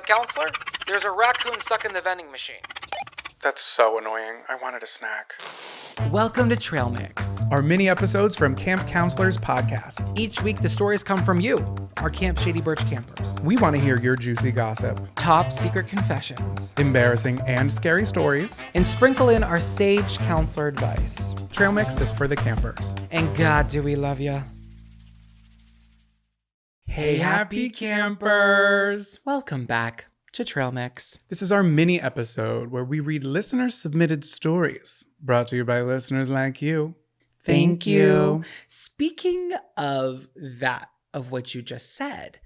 Counselor? There's a raccoon stuck in the vending machine. That's so annoying. I wanted a snack. Welcome to Trail Mix. Our mini episodes from Camp Counselors podcast. Each week, the stories come from you, our Camp Shady Birch campers. We want to hear your juicy gossip, Top secret confessions, embarrassing and scary stories. and sprinkle in our sage counselor advice. Trail Mix is for the campers. And God, do we love ya. Hey, happy campers! Welcome back to Trail Mix. This is our mini episode where we read listener-submitted stories, brought to you by listeners like you. Thank you. Speaking of that, of what you just said,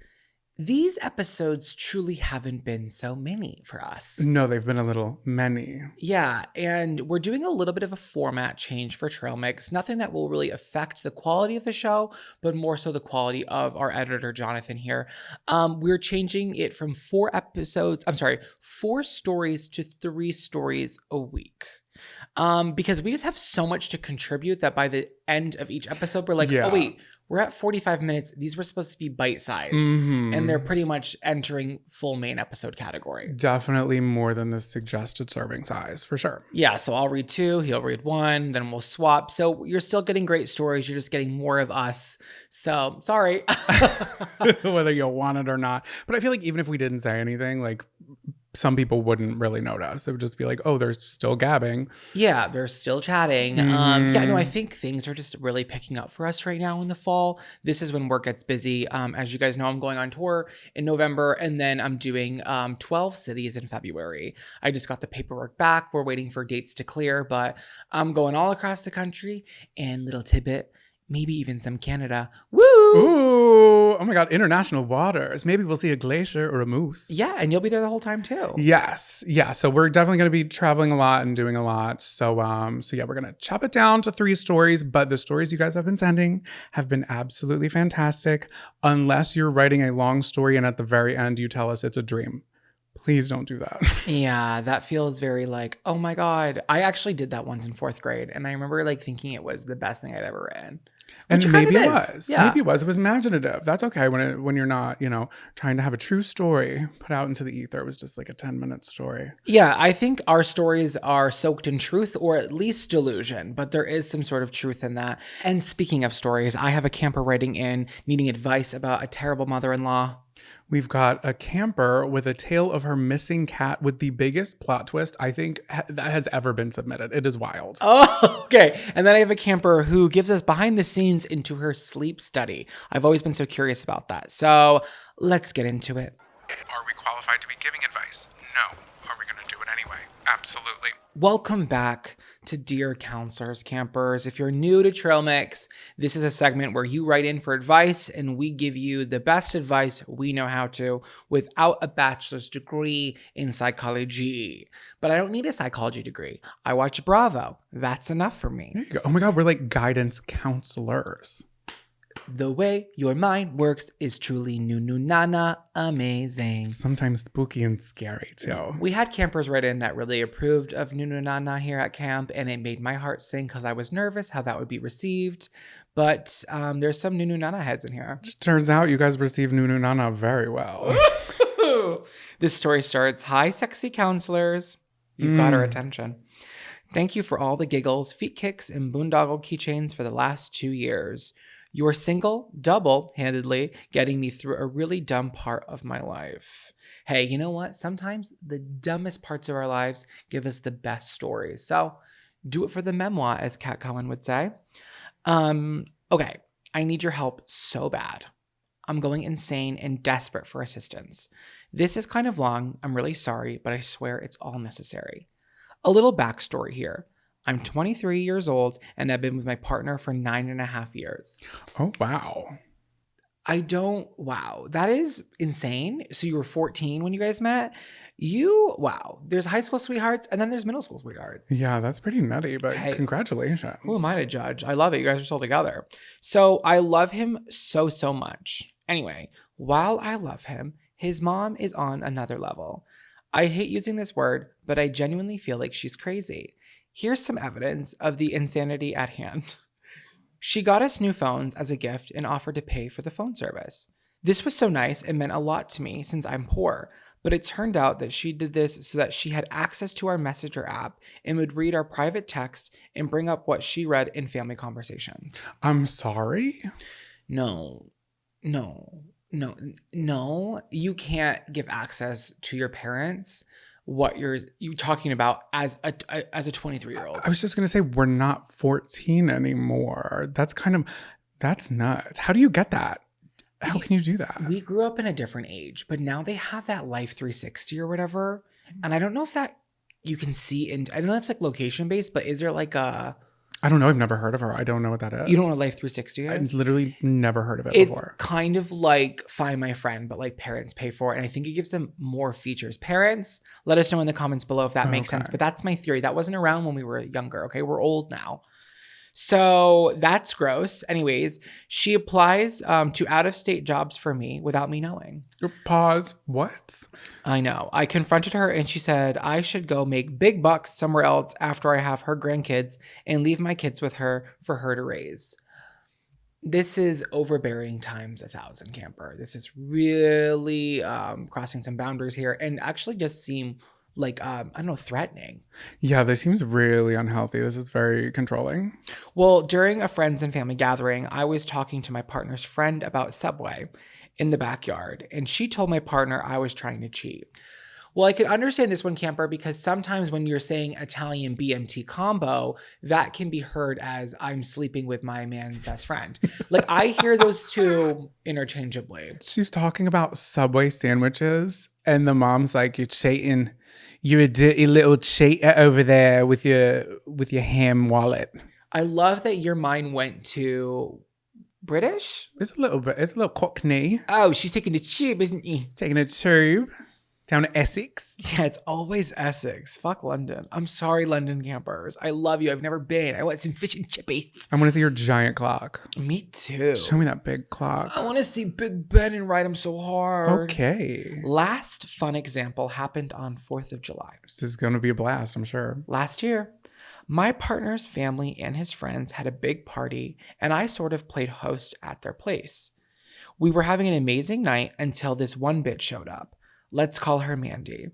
these episodes truly haven't been so many for us. No, they've been a little many. Yeah, and we're doing a little bit of a format change for Trail Mix. Nothing that will really affect the quality of the show, but more so the quality of our editor, Jonathan, here. We're changing it from 4 stories to 3 stories a week. Because we just have so much to contribute that by the end of each episode, we're like, oh wait, we're at 45 minutes. These were supposed to be bite-sized. Mm-hmm. And they're pretty much entering full main episode category. Definitely more than the suggested serving size, for sure. Yeah, so I'll read 2, he'll read 1, then we'll swap. So you're still getting great stories. You're just getting more of us. So sorry. Whether you want it or not. But I feel like even if we didn't say anything, like some people wouldn't really notice. It would just be like, oh, they're still gabbing. Yeah, they're still chatting. Mm-hmm. Yeah, no, I think things are just really picking up for us right now in the fall. This is when work gets busy. As you guys know, I'm going on tour in November, and then I'm doing 12 cities in February. I just got the paperwork back. We're waiting for dates to clear, but I'm going all across the country. And little tidbit, maybe even some Canada. Woo! Ooh, oh my God, international waters. Maybe we'll see a glacier or a moose. Yeah, and you'll be there the whole time too. Yes. Yeah. So we're definitely going to be traveling a lot and doing a lot. So yeah, we're going to chop it down to 3 stories, but the stories you guys have been sending have been absolutely fantastic. Unless you're writing a long story and at the very end you tell us it's a dream. Please don't do that. Yeah, that feels very like, oh my God. I actually did that once in 4th grade, and I remember like thinking it was the best thing I'd ever written. And maybe it is. was. Yeah. Maybe it was. It was imaginative. That's okay when you're not, trying to have a true story put out into the ether. It was just like a 10-minute story. Yeah, I think our stories are soaked in truth or at least delusion, but there is some sort of truth in that. And speaking of stories, I have a camper writing in needing advice about a terrible mother-in-law. We've got a camper with a tale of her missing cat with the biggest plot twist I think that has ever been submitted. It is wild. Oh, okay. And then I have a camper who gives us behind the scenes into her sleep study. I've always been so curious about that. So let's get into it. Are we qualified to be giving advice? No. Are we going to do it anyway? Absolutely. Welcome back to Dear Counselors Campers. If you're new to Trail Mix, this is a segment where you write in for advice and we give you the best advice we know how to without a bachelor's degree in psychology. But I don't need a psychology degree. I watch Bravo. That's enough for me. There you go. Oh my God, we're like guidance counselors. The way your mind works is truly nana amazing. Sometimes spooky and scary too. We had campers write in that really approved of nana here at camp, and it made my heart sing because I was nervous how that would be received. But there's some nana heads in here. It turns out you guys received nana very well. This story starts, "Hi, sexy counselors. You've got our attention. Thank you for all the giggles, feet kicks, and boondoggle keychains for the last 2 years. You're single, double-handedly, getting me through a really dumb part of my life." Hey, you know what? Sometimes the dumbest parts of our lives give us the best stories. So do it for the memoir, as Kat Cohen would say. Okay, I need your help so bad. I'm going insane and desperate for assistance. This is kind of long. I'm really sorry, but I swear it's all necessary. A little backstory here. I'm 23 years old and I've been with my partner for 9.5 years. Oh, wow. Wow, that is insane. So you were 14 when you guys met? Wow. There's high school sweethearts and then there's middle school sweethearts. Yeah, that's pretty nutty, but hey, congratulations. Who am I to judge? I love it. You guys are still together. So I love him so much. Anyway, while I love him, his mom is on another level. I hate using this word, but I genuinely feel like she's crazy. Here's some evidence of the insanity at hand. She got us new phones as a gift and offered to pay for the phone service. This was so nice and meant a lot to me since I'm poor, but it turned out that she did this so that she had access to our messenger app and would read our private text and bring up what she read in family conversations. I'm sorry. No, no, no, no. You can't give access to your parents what you talking about as a 23-year-old. I was just gonna say we're not 14 anymore. That's nuts. How do you get that? How can you do that? We grew up in a different age, but now they have that Life 360 or whatever. And I don't know if that you can see I know that's like location based, but is there like a I don't know. I've never heard of her. I don't know what that is. You don't know what Life 360 is? I've literally never heard of it before. It's kind of like Find My Friend, but like parents pay for it. And I think it gives them more features. Parents, let us know in the comments below if that makes sense. But that's my theory. That wasn't around when we were younger. Okay, we're old now. So that's gross. Anyways, she applies to out-of-state jobs for me without me knowing. Pause. What? I know. I confronted her and she said I should go make big bucks somewhere else after I have her grandkids and leave my kids with her for her to raise. This is overbearing times 1,000, Camper. This is really crossing some boundaries here and actually just seem like, I don't know, threatening. Yeah, this seems really unhealthy. This is very controlling. Well, during a friends and family gathering, I was talking to my partner's friend about Subway in the backyard, and she told my partner I was trying to cheat. Well, I could understand this one, Camper, because sometimes when you're saying Italian BMT combo, that can be heard as I'm sleeping with my man's best friend. Like, I hear those two interchangeably. She's talking about Subway sandwiches, and the mom's like, "You're cheating. You're a dirty little cheater over there with your ham wallet." I love that your mind went to British. It's a little bit. It's a little Cockney. Oh, she's taking the tube, isn't she? Taking a tube down to Essex. Yeah, it's always Essex. Fuck London. I'm sorry, London campers. I love you. I've never been. I want some fish and chippies. I want to see your giant clock. Me too. Show me that big clock. I want to see Big Ben and ride him so hard. Okay. Last fun example happened on 4th of July. This is going to be a blast, I'm sure. Last year, my partner's family and his friends had a big party, and I sort of played host at their place. We were having an amazing night until this one bitch showed up. Let's call her Mandy.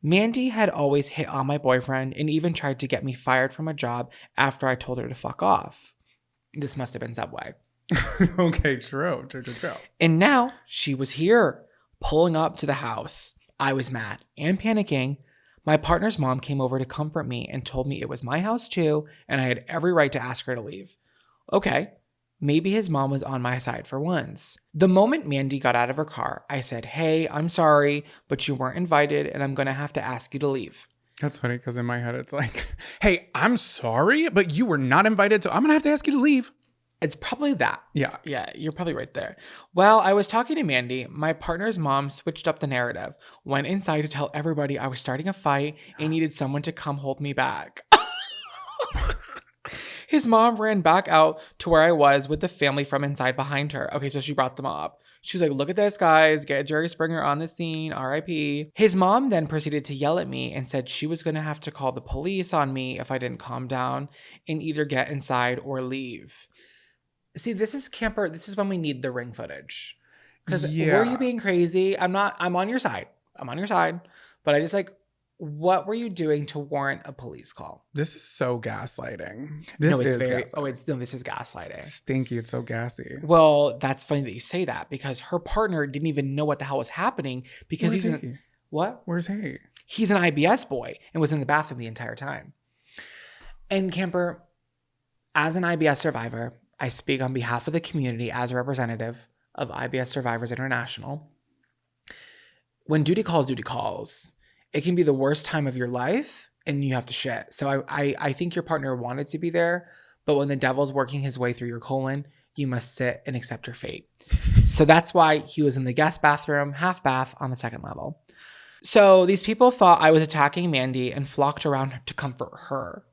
Mandy had always hit on my boyfriend and even tried to get me fired from a job after I told her to fuck off. This must have been Subway. Okay, true. And now she was here, pulling up to the house. I was mad and panicking. My partner's mom came over to comfort me and told me it was my house too, and I had every right to ask her to leave. Okay. Maybe his mom was on my side for once. The moment Mandy got out of her car, I said, "Hey, I'm sorry, but you weren't invited and I'm going to have to ask you to leave." That's funny because in my head it's like, "Hey, I'm sorry, but you were not invited, so I'm going to have to ask you to leave." It's probably that. Yeah. Yeah, you're probably right there. Well, I was talking to Mandy. My partner's mom switched up the narrative, went inside to tell everybody I was starting a fight and needed someone to come hold me back. His mom ran back out to where I was with the family from inside behind her. Okay, so she brought them up. She was like, "Look at this, guys. Get Jerry Springer on the scene. RIP. His mom then proceeded to yell at me and said she was going to have to call the police on me if I didn't calm down and either get inside or leave. See, this is Camper. This is when we need the ring footage. Because were you being crazy? I'm on your side. I'm on your side. But I just what were you doing to warrant a police call? This is so gaslighting. This is gaslighting. Stinky. It's so gassy. Well, that's funny that you say that because her partner didn't even know what the hell was happening because Where's he? He's an IBS boy and was in the bathroom the entire time. And Camper, as an IBS survivor, I speak on behalf of the community as a representative of IBS Survivors International. When duty calls, it can be the worst time of your life and you have to shit. So I think your partner wanted to be there, but when the devil's working his way through your colon, you must sit and accept your fate. So that's why he was in the guest bathroom, half bath on the 2nd level. So these people thought I was attacking Mandy and flocked around to comfort her.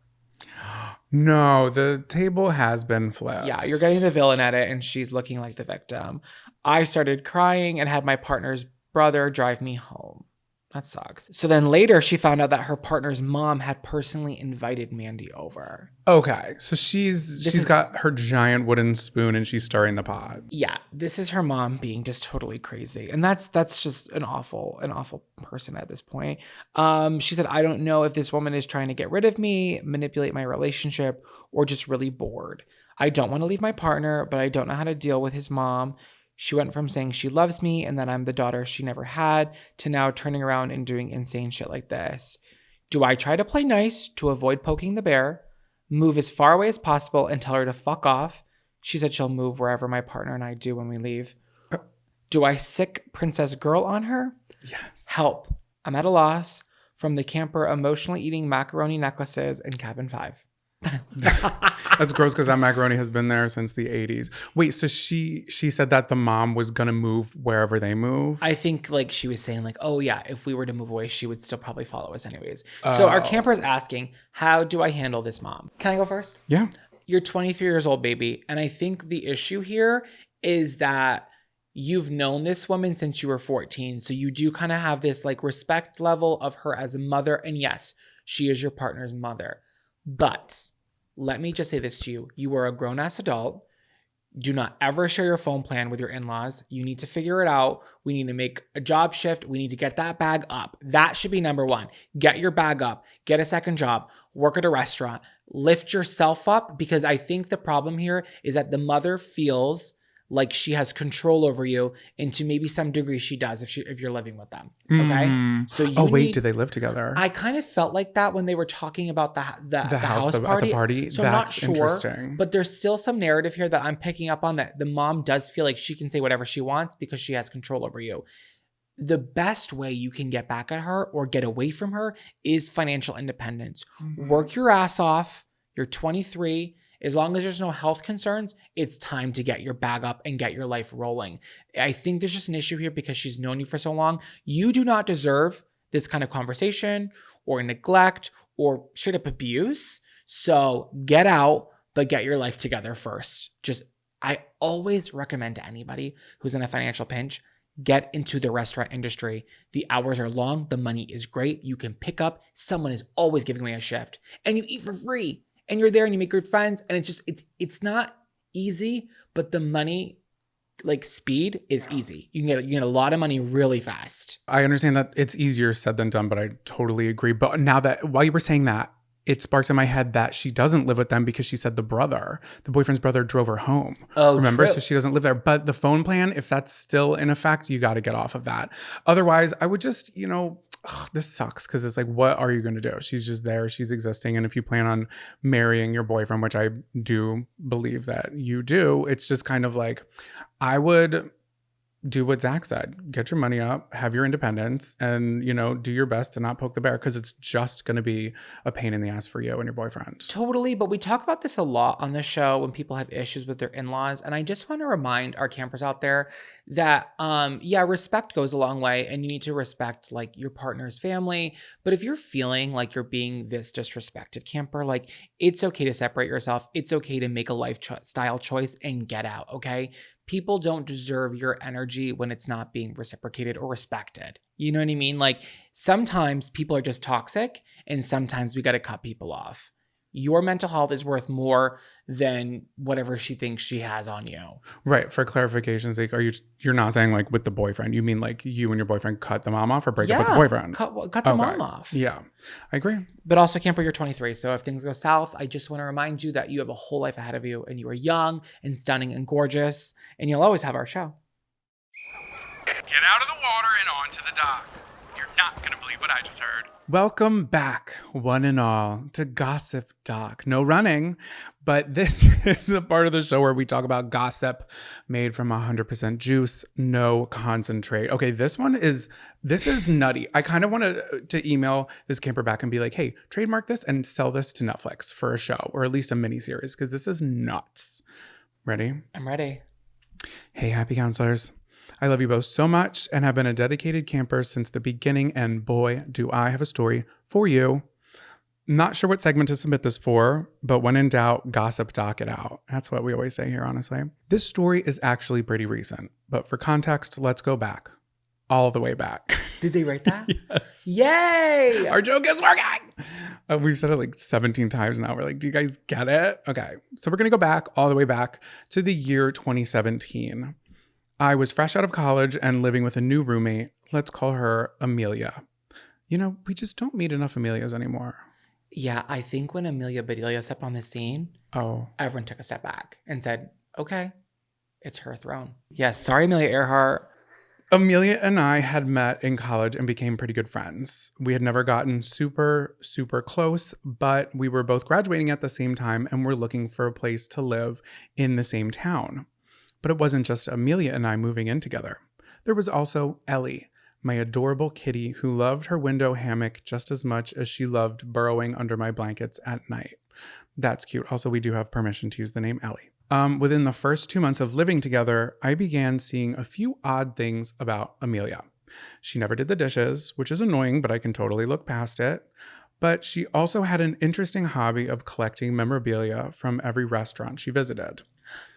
No, the table has been flipped. Yeah, you're getting the villain at it and she's looking like the victim. I started crying and had my partner's brother drive me home. That sucks. So then later she found out that her partner's mom had personally invited Mandy over. Okay. So she's got her giant wooden spoon and she's stirring the pot. Yeah, this is her mom being just totally crazy. And that's just an awful person at this point. She said, I don't know if this woman is trying to get rid of me, manipulate my relationship, or just really bored. I don't want to leave my partner, but I don't know how to deal with his mom. She went from saying she loves me and that I'm the daughter she never had to now turning around and doing insane shit like this. Do I try to play nice to avoid poking the bear, move as far away as possible and tell her to fuck off? She said she'll move wherever my partner and I do when we leave. Do I sick princess girl on her? Yes. Help. I'm at a loss. From the camper emotionally eating macaroni necklaces in cabin 5. That's gross because that macaroni has been there since the 80s. Wait, so she said that the mom was gonna move wherever they move? I think like she was saying like, oh yeah, if we were to move away, she would still probably follow us anyways. So our camper is asking, how do I handle this mom? Can I go first? Yeah. You're 23 years old, baby. And I think the issue here is that you've known this woman since you were 14. So you do kind of have this like respect level of her as a mother. And yes, she is your partner's mother. But let me just say this to you. You are a grown-ass adult. Do not ever share your phone plan with your in-laws. You need to figure it out. We need to make a job shift. We need to get that bag up. That should be number one. Get your bag up. Get a second job. Work at a restaurant. Lift yourself up, because I think the problem here is that the mother feels like she has control over you, and to maybe some degree she does if you're living with them. Okay. So do they live together? I kind of felt like that when they were talking about the house party. At the party. So that's I'm not sure, interesting. but there's still some narrative here that I'm picking up on, that the mom does feel like she can say whatever she wants because she has control over you. The best way you can get back at her or get away from her is financial independence. Work your ass off. You're 23. As long as there's no health concerns, it's time to get your bag up and get your life rolling. I think there's just an issue here because she's known you for so long. You do not deserve this kind of conversation or neglect or straight up abuse. So get out, but get your life together first. I always recommend to anybody who's in a financial pinch, get into the restaurant industry. The hours are long. The money is great. You can pick up. Someone is always giving away a shift and you eat for free. And you're there and you make good friends, and it's not easy, but the money, like speed, is easy. You can get a lot of money really fast. I understand that it's easier said than done, but I totally agree. But now that while you were saying that, it sparks in my head that she doesn't live with them because she said the boyfriend's brother drove her home. Oh, remember? true. So she doesn't live there. But the phone plan, if that's still in effect, you got to get off of that. Otherwise, I would just, this sucks because it's like, what are you going to do? She's just there. She's existing. And if you plan on marrying your boyfriend, which I do believe that you do, it's just kind of like, I would do what Zach said. Get your money up, have your independence, and, do your best to not poke the bear, because it's just going to be a pain in the ass for you and your boyfriend. Totally. But we talk about this a lot on the show when people have issues with their in-laws. And I just want to remind our campers out there that, respect goes a long way, and you need to respect like your partner's family. But if you're feeling like you're being this disrespected camper, like, it's okay to separate yourself. It's okay to make a lifestyle choice and get out. Okay. People don't deserve your energy when it's not being reciprocated or respected. You know what I mean? Like, sometimes people are just toxic, and sometimes we got to cut people off. Your mental health is worth more than whatever she thinks she has on you. Right. For clarification's sake, you're not saying like with the boyfriend, you mean like you and your boyfriend cut the mom off or break up with the boyfriend? Cut the mom off. Yeah, I agree. But also, camper, you're 23. So if things go south, I just want to remind you that you have a whole life ahead of you, and you are young and stunning and gorgeous, and you'll always have our show. Get out of the water and onto the dock. You're not going to believe what I just heard. Welcome back, one and all, to Gossip Doc. No running, but this is the part of the show where we talk about gossip made from 100% juice, no concentrate. Okay, this is nutty. I kind of wanted to email this camper back and be like, hey, trademark this and sell this to Netflix for a show, or at least a miniseries, because this is nuts. Ready? I'm ready. Hey, happy counselors. I love you both so much and have been a dedicated camper since the beginning, and boy, do I have a story for you. Not sure what segment to submit this for, but when in doubt, gossip doc it out. That's what we always say here, honestly. This story is actually pretty recent, but for context, let's go back. all the way back. Did they write that? Yes. Yay! Our joke is working. We've said it like 17 times now. We're like, do you guys get it? Okay. So we're going to go back all the way back to the year 2017. I was fresh out of college and living with a new roommate. Let's call her Amelia. You know, we just don't meet enough Amelias anymore. Yeah, I think when Amelia Bedelia stepped on the scene, everyone took a step back and said, okay, it's her throne. Yes, sorry, Amelia Earhart. Amelia and I had met in college and became pretty good friends. We had never gotten super, super close, but we were both graduating at the same time and were looking for a place to live in the same town. But it wasn't just Amelia and I moving in together. There was also Ellie, my adorable kitty who loved her window hammock just as much as she loved burrowing under my blankets at night. That's cute. Also, we do have permission to use the name Ellie. Within the first 2 months of living together, I began seeing a few odd things about Amelia. She never did the dishes, which is annoying, but I can totally look past it. But she also had an interesting hobby of collecting memorabilia from every restaurant she visited.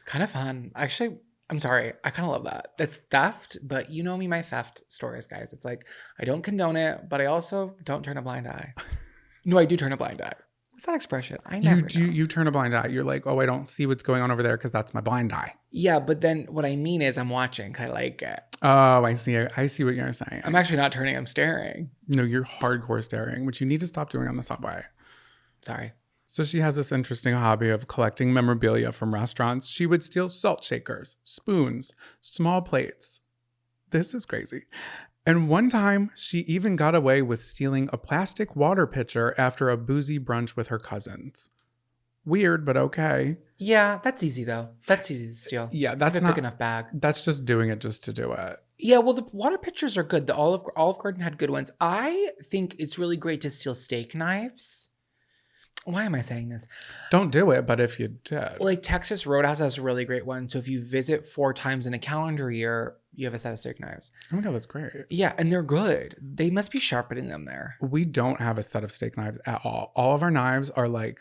Kind of fun. Actually, I'm sorry. I kind of love that. That's theft, but you know me, my theft stories, guys. It's like, I don't condone it, but I also don't turn a blind eye. No, I do turn a blind eye. What's that expression? I never know. You turn a blind eye. You're like, oh, I don't see what's going on over there because that's my blind eye. Yeah, but then what I mean is I'm watching because I like it. Oh, I see. I see what you're saying. I'm actually not turning. I'm staring. No, you're hardcore staring, which you need to stop doing on the subway. Sorry. So she has this interesting hobby of collecting memorabilia from restaurants. She would steal salt shakers, spoons, small plates. This is crazy. And one time, she even got away with stealing a plastic water pitcher after a boozy brunch with her cousins. Weird, but okay. Yeah, that's easy though. That's easy to steal. Yeah, that's not a big enough bag. That's just doing it just to do it. Yeah, well, the water pitchers are good. The Olive Garden had good ones. I think it's really great to steal steak knives. Why am I saying this? Don't do it, but if you did. Like Texas Roadhouse has a really great one. So if you visit 4 times in a calendar year, you have a set of steak knives. Oh my God, that's great. Yeah, and they're good. They must be sharpening them there. We don't have a set of steak knives at all. All of our knives are like,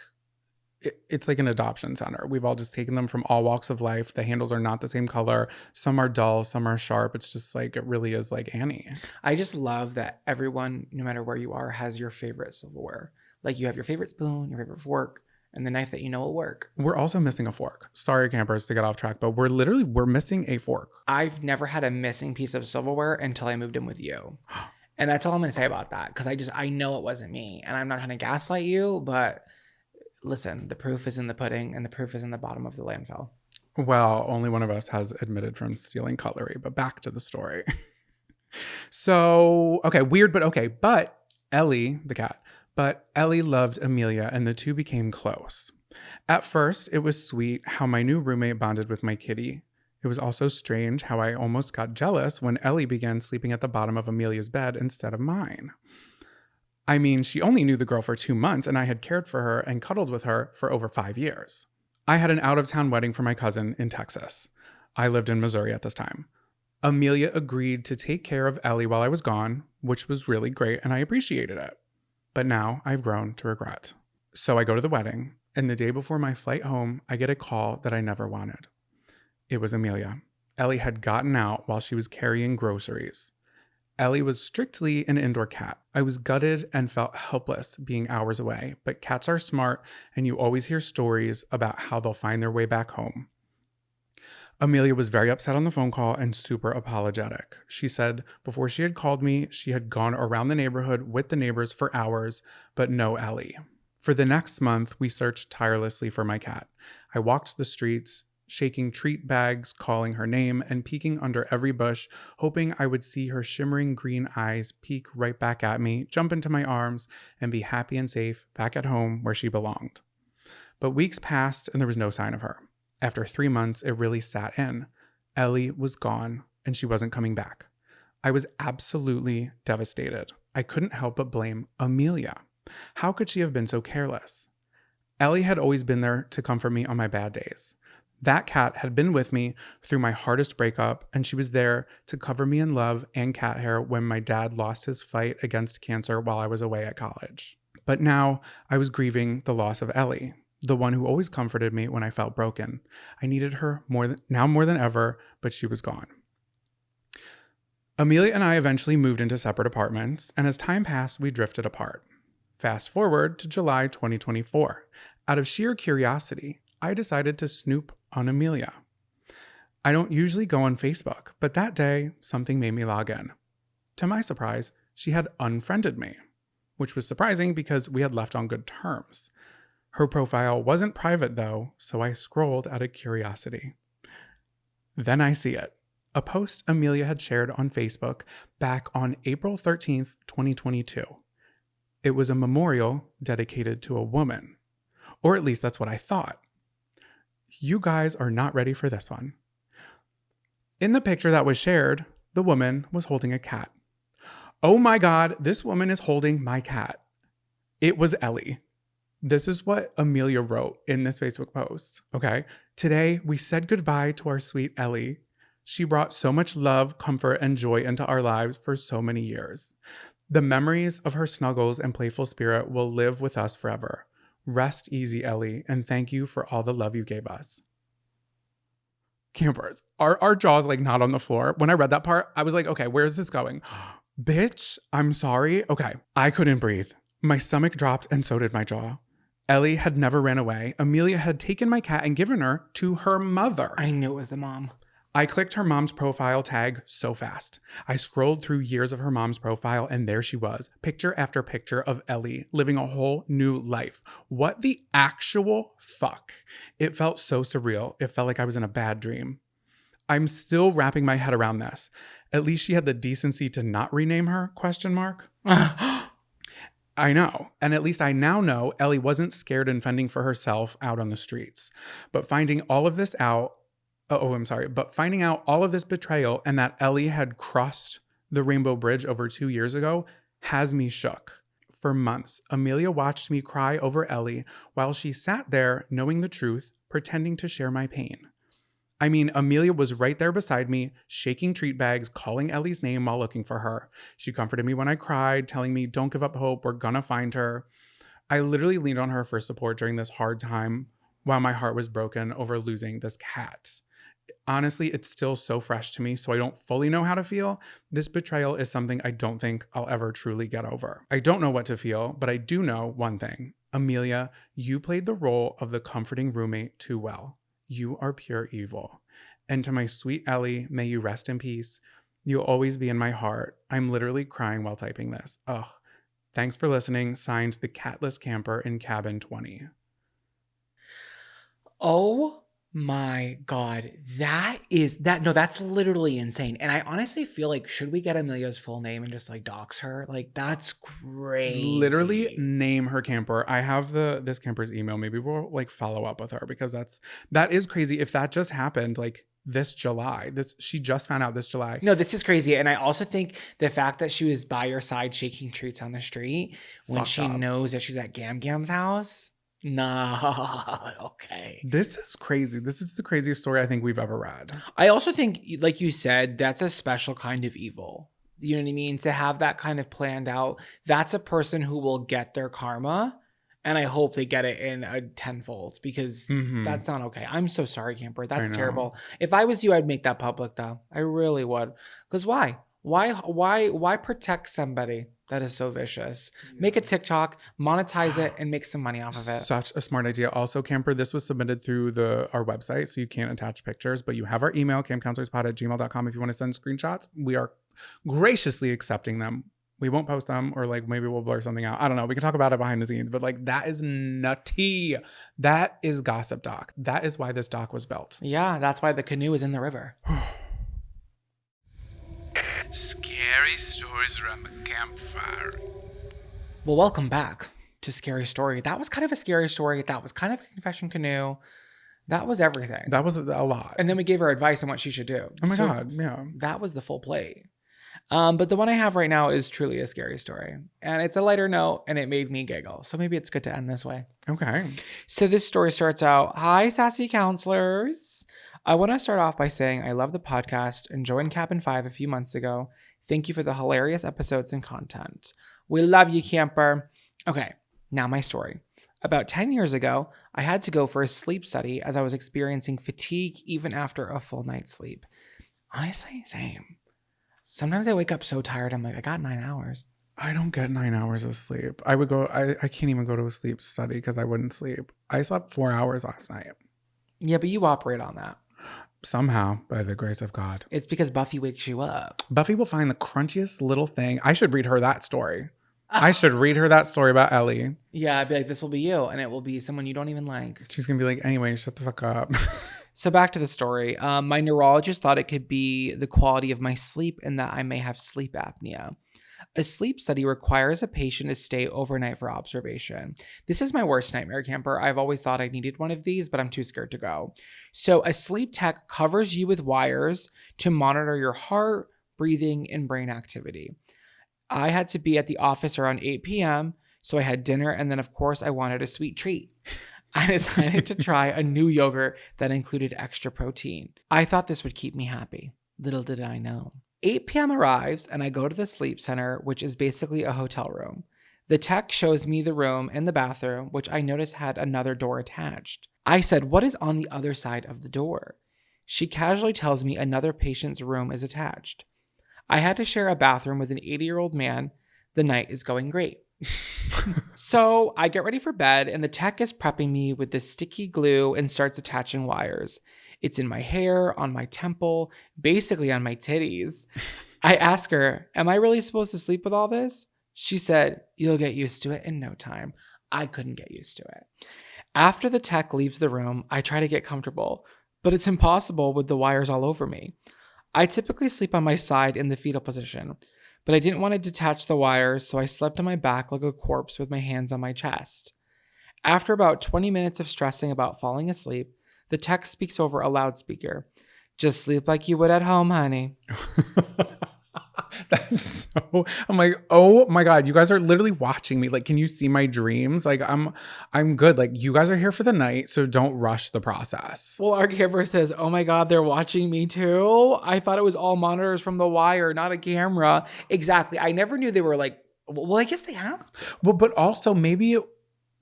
it's like an adoption center. We've all just taken them from all walks of life. The handles are not the same color. Some are dull, some are sharp. It's just like, it really is like Annie. I just love that everyone, no matter where you are, has your favorite silverware. Like you have your favorite spoon, your favorite fork, and the knife that you know will work. We're also missing a fork. Sorry, campers, to get off track, but we're missing a fork. I've never had a missing piece of silverware until I moved in with you. And that's all I'm going to say about that. Because I know it wasn't me. And I'm not trying to gaslight you, but listen, the proof is in the pudding and the proof is in the bottom of the landfill. Well, only one of us has admitted from stealing cutlery, but back to the story. So, okay, weird, but okay. But Ellie, the cat, but Ellie loved Amelia and the two became close. At first, it was sweet how my new roommate bonded with my kitty. It was also strange how I almost got jealous when Ellie began sleeping at the bottom of Amelia's bed instead of mine. I mean, she only knew the girl for 2 months and I had cared for her and cuddled with her for over 5 years. I had an out-of-town wedding for my cousin in Texas. I lived in Missouri at this time. Amelia agreed to take care of Ellie while I was gone, which was really great and I appreciated it. But now I've grown to regret. So I go to the wedding, and the day before my flight home, I get a call that I never wanted. It was Amelia. Ellie had gotten out while she was carrying groceries. Ellie was strictly an indoor cat. I was gutted and felt helpless being hours away, but cats are smart, and you always hear stories about how they'll find their way back home. Amelia was very upset on the phone call and super apologetic. She said before she had called me, she had gone around the neighborhood with the neighbors for hours, but no Ellie. For the next month, we searched tirelessly for my cat. I walked the streets, shaking treat bags, calling her name, and peeking under every bush, hoping I would see her shimmering green eyes peek right back at me, jump into my arms, and be happy and safe back at home where she belonged. But weeks passed and there was no sign of her. After 3 months, it really sat in. Ellie was gone, and she wasn't coming back. I was absolutely devastated. I couldn't help but blame Amelia. How could she have been so careless? Ellie had always been there to comfort me on my bad days. That cat had been with me through my hardest breakup, and she was there to cover me in love and cat hair when my dad lost his fight against cancer while I was away at college. But now I was grieving the loss of Ellie, the one who always comforted me when I felt broken. I needed her more than ever, but she was gone. Amelia and I eventually moved into separate apartments, and as time passed, we drifted apart. Fast forward to July 2024. Out of sheer curiosity, I decided to snoop on Amelia. I don't usually go on Facebook, but that day, something made me log in. To my surprise, she had unfriended me, which was surprising because we had left on good terms. Her profile wasn't private though, so I scrolled out of curiosity. Then I see it. A post Amelia had shared on Facebook back on April 13th, 2022. It was a memorial dedicated to a woman. Or at least that's what I thought. You guys are not ready for this one. In the picture that was shared, the woman was holding a cat. Oh my God, this woman is holding my cat. It was Ellie. This is what Amelia wrote in this Facebook post, okay? Today, we said goodbye to our sweet Ellie. She brought so much love, comfort, and joy into our lives for so many years. The memories of her snuggles and playful spirit will live with us forever. Rest easy, Ellie, and thank you for all the love you gave us. Campers, our jaws like not on the floor. When I read that part, I was like, okay, where is this going? Bitch, I'm sorry. Okay, I couldn't breathe. My stomach dropped and so did my jaw. Ellie had never ran away. Amelia had taken my cat and given her to her mother. I knew it was the mom. I clicked her mom's profile tag so fast. I scrolled through years of her mom's profile and there she was, picture after picture of Ellie living a whole new life. What the actual fuck? It felt so surreal. It felt like I was in a bad dream. I'm still wrapping my head around this. At least she had the decency to not rename her, ? I know. And at least I now know Ellie wasn't scared and fending for herself out on the streets. But finding all of this out, finding out all of this betrayal and that Ellie had crossed the Rainbow Bridge over 2 years ago has me shook. For months, Amelia watched me cry over Ellie while she sat there knowing the truth, pretending to share my pain. I mean, Amelia was right there beside me, shaking treat bags, calling Ellie's name while looking for her. She comforted me when I cried, telling me, don't give up hope, we're gonna find her. I literally leaned on her for support during this hard time while my heart was broken over losing this cat. Honestly, it's still so fresh to me, so I don't fully know how to feel. This betrayal is something I don't think I'll ever truly get over. I don't know what to feel, but I do know one thing. Amelia, you played the role of the comforting roommate too well. You are pure evil. And to my sweet Ellie, may you rest in peace. You'll always be in my heart. I'm literally crying while typing this. Ugh. Thanks for listening. Signed, the catless camper in cabin 20. Oh my God. That's literally insane. And I honestly feel like, should we get Amelia's full name and just like dox her? Like, that's crazy. Literally name her camper. I have this camper's email. Maybe we'll like follow up with her because that is crazy. If that just happened like this July, she just found out this July. No, this is crazy. And I also think the fact that she was by your side shaking treats on the street when she knows that she's at Gam Gam's house. Nah, okay. This is crazy. This is the craziest story I think we've ever read. I also think, like you said, that's a special kind of evil. You know what I mean? To have that kind of planned out, that's a person who will get their karma. And I hope they get it in a tenfold because that's not okay. I'm so sorry, Camper. That's terrible. If I was you, I'd make that public though. I really would. Because why? Why protect somebody that is so vicious? Make a TikTok, monetize it, and make some money off of it. Such a smart idea. Also, Camper, this was submitted through our website, so you can't attach pictures, but you have our email, campcounselorspod@gmail.com. If you want to send screenshots, we are graciously accepting them. We won't post them, or like maybe we'll blur something out. I don't know. We can talk about it behind the scenes, but like that is nutty. That is gossip doc. That is why this doc was built. Yeah, that's why the canoe is in the river. Scary stories around the campfire. Well, welcome back to Scary Story. That was kind of a scary story. That was kind of a confession canoe. That was everything. That was a lot. And then we gave her advice on what she should do. Oh my God, yeah. That was the full plate. But the one I have right now is truly a scary story. And it's a lighter note, and it made me giggle. So maybe it's good to end this way. Okay. So this story starts out, hi, sassy counselors. I want to start off by saying I love the podcast and joined Cabin 5 a few months ago. Thank you for the hilarious episodes and content. We love you, camper. Okay, now my story. About 10 years ago, I had to go for a sleep study as I was experiencing fatigue even after a full night's sleep. Honestly, same. Sometimes I wake up so tired. I'm like, I got 9 hours. I don't get 9 hours of sleep. I can't even go to a sleep study because I wouldn't sleep. I slept 4 hours last night. Yeah, but you operate on that. Somehow, by the grace of God. It's because Buffy wakes you up. Buffy will find the crunchiest little thing. I should read her that story. I should read her that story about Ellie. Yeah, I'd be like, this will be you. And it will be someone you don't even like. She's going to be like, anyway, shut the fuck up. So back to the story. My neurologist thought it could be the quality of my sleep and that I may have sleep apnea. A sleep study requires a patient to stay overnight for observation. This is my worst nightmare, camper. I've always thought I needed one of these, but I'm too scared to go. So a sleep tech covers you with wires to monitor your heart, breathing, and brain activity. I had to be at the office around 8 p.m., so I had dinner, and then, of course, I wanted a sweet treat. I decided to try a new yogurt that included extra protein. I thought this would keep me happy. Little did I know. 8 p.m. arrives, and I go to the sleep center, which is basically a hotel room. The tech shows me the room and the bathroom, which I noticed had another door attached. I said, "What is on the other side of the door?" She casually tells me another patient's room is attached. I had to share a bathroom with an 80-year-old man. The night is going great. So I get ready for bed, and the tech is prepping me with the sticky glue and starts attaching wires. It's in my hair, on my temple, basically on my titties. I ask her, "Am I really supposed to sleep with all this?" She said, "You'll get used to it in no time." I couldn't get used to it. After the tech leaves the room, I try to get comfortable, but it's impossible with the wires all over me. I typically sleep on my side in the fetal position, but I didn't want to detach the wires, so I slept on my back like a corpse with my hands on my chest. After about 20 minutes of stressing about falling asleep, the tech speaks over a loudspeaker. "Just sleep like you would at home, honey." That's so, I'm like, oh my God, you guys are literally watching me. Like, can you see my dreams? Like, I'm good. Like, you guys are here for the night, so don't rush the process. Well, our camera says, "Oh my God, they're watching me too." I thought it was all monitors from the wire, not a camera. Exactly. I never knew they were like, well, I guess they have to. Well, but also maybe it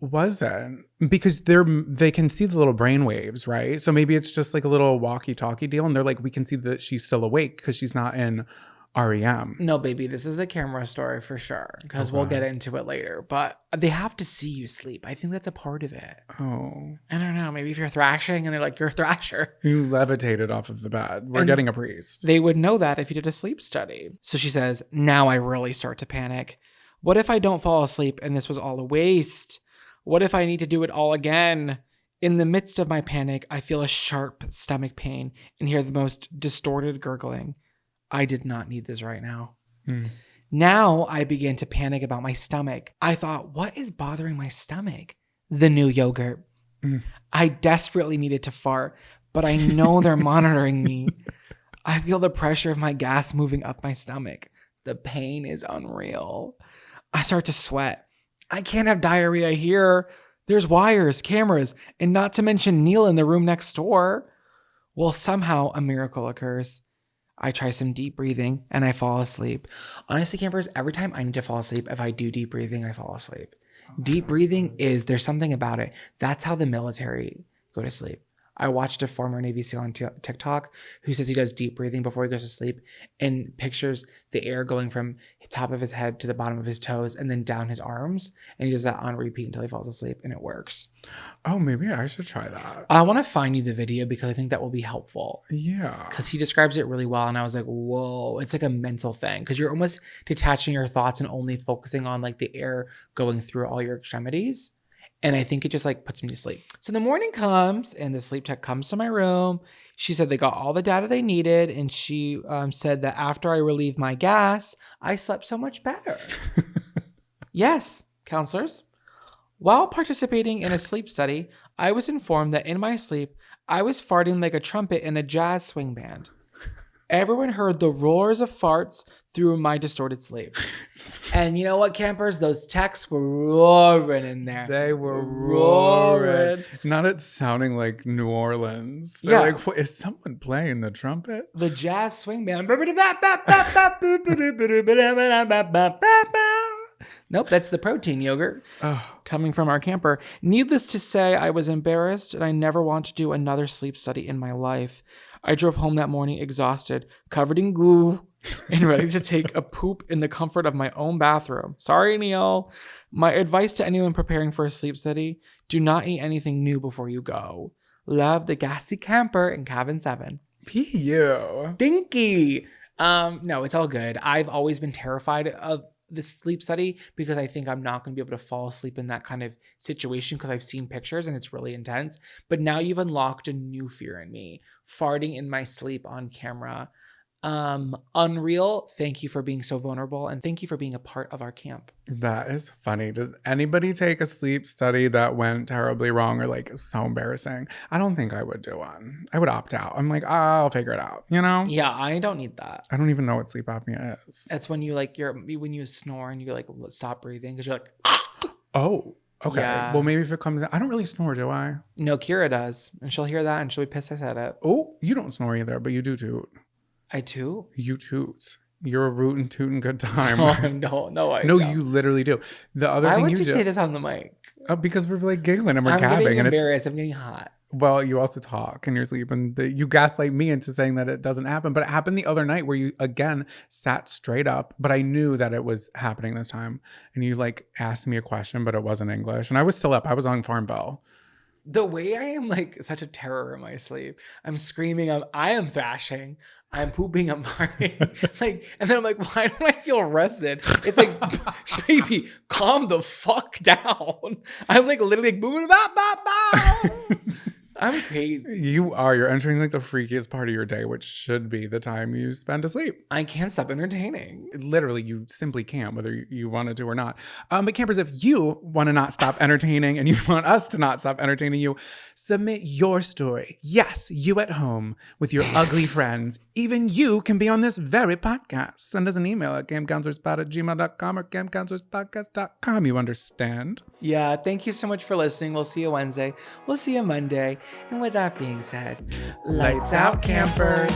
wasn't because they can see the little brain waves, right? So maybe it's just like a little walkie-talkie deal, and they're like, we can see that she's still awake because she's not in REM. No, baby, this is a camera story for sure, because we'll get into it later. But they have to see you sleep. I think that's a part of it. Oh. I don't know. Maybe if you're thrashing and they're like, "You're a thrasher." You levitated off of the bed. We're And getting a priest. They would know that if you did a sleep study. So she says, "Now I really start to panic. What if I don't fall asleep and this was all a waste? What if I need to do it all again?" In the midst of my panic, I feel a sharp stomach pain and hear the most distorted gurgling. I did not need this right now. Now I begin to panic about my stomach. I thought, what is bothering my stomach? The new yogurt. I desperately needed to fart, but I know they're monitoring me. I feel the pressure of my gas moving up my stomach. The pain is unreal. I start to sweat. I can't have diarrhea here. There's wires, cameras, and not to mention Neil in the room next door. Well, somehow a miracle occurs. I try some deep breathing and I fall asleep. Honestly, campers, every time I need to fall asleep, if I do deep breathing, I fall asleep. Deep breathing there's something about it. That's how the military go to sleep. I watched a former Navy SEAL on TikTok who says he does deep breathing before he goes to sleep and pictures the air going from the top of his head to the bottom of his toes and then down his arms. And he does that on repeat until he falls asleep, and it works. Oh, maybe I should try that. I want to find you the video because I think that will be helpful. Yeah. Because he describes it really well. And I was like, whoa, it's like a mental thing. Because you're almost detaching your thoughts and only focusing on like the air going through all your extremities. And I think it just like puts me to sleep. So the morning comes and the sleep tech comes to my room. She said they got all the data they needed. And she said that after I relieved my gas, I slept so much better. Yes, counselors. While participating in a sleep study, I was informed that in my sleep, I was farting like a trumpet in a jazz swing band. Everyone heard the roars of farts through my distorted sleep. And you know what, campers? Those techs were roaring in there. They were roaring. Not it sounding like New Orleans. They're like, what, is someone playing the trumpet? The jazz swing band. Nope, that's the protein yogurt coming from our camper. Needless to say, I was embarrassed and I never want to do another sleep study in my life. I drove home that morning exhausted, covered in goo, and ready to take a poop in the comfort of my own bathroom. Sorry, Neil. My advice to anyone preparing for a sleep study, do not eat anything new before you go. Love, the gassy camper in cabin 7. P.U. Dinky. No, it's all good. I've always been terrified of the sleep study because I think I'm not going to be able to fall asleep in that kind of situation because I've seen pictures and it's really intense. But now you've unlocked a new fear in me. Farting in my sleep on camera. Unreal. Thank you for being so vulnerable and thank you for being a part of our camp. That is funny. Does anybody take a sleep study that went terribly wrong or like so embarrassing? I don't think I would do one. I would opt out. I'm like, I'll figure it out, you know? Yeah, I don't need that. I don't even know what sleep apnea is. That's when you like when you snore and you like stop breathing because you're like, oh, okay. Yeah. Well, maybe if it comes in, I don't really snore, do I? no, Kira does, and she'll hear that and she'll be pissed I said it. Oh, you don't snore either, but you do toot. I too. You toot. You're a rootin' tootin' good time. No, I No, don't. you literally do. The other Why thing would you you do say this on the mic? because we're like giggling and we're I'm gabbing getting and embarrassed. I'm getting hot. well, you also talk in your sleep and you gaslight me into saying that it doesn't happen. But it happened the other night where you again sat straight up, but I knew that it was happening this time. And you like asked me a question, but it wasn't English. And I was still up. I was on Farm Bell. The way I am like such a terror in my sleep. I'm screaming. I am thrashing. I'm pooping. I'm farting. Like, and then I'm like, why don't I feel rested? It's like, baby, calm the fuck down. I'm like literally like, boom, bop, bop, bop. I'm crazy. You are. You're entering like the freakiest part of your day, which should be the time you spend asleep. I can't stop entertaining. Literally, you simply can't, whether you want to or not. But campers, if you want to not stop entertaining and you want us to not stop entertaining you, submit your story. Yes, you at home with your ugly friends. Even you can be on this very podcast. Send us an email at campcounselorspot@gmail.com or campcounselorspodcast.com. You understand? Yeah, thank you so much for listening. We'll see you Wednesday. We'll see you Monday. And with that being said, lights out, campers.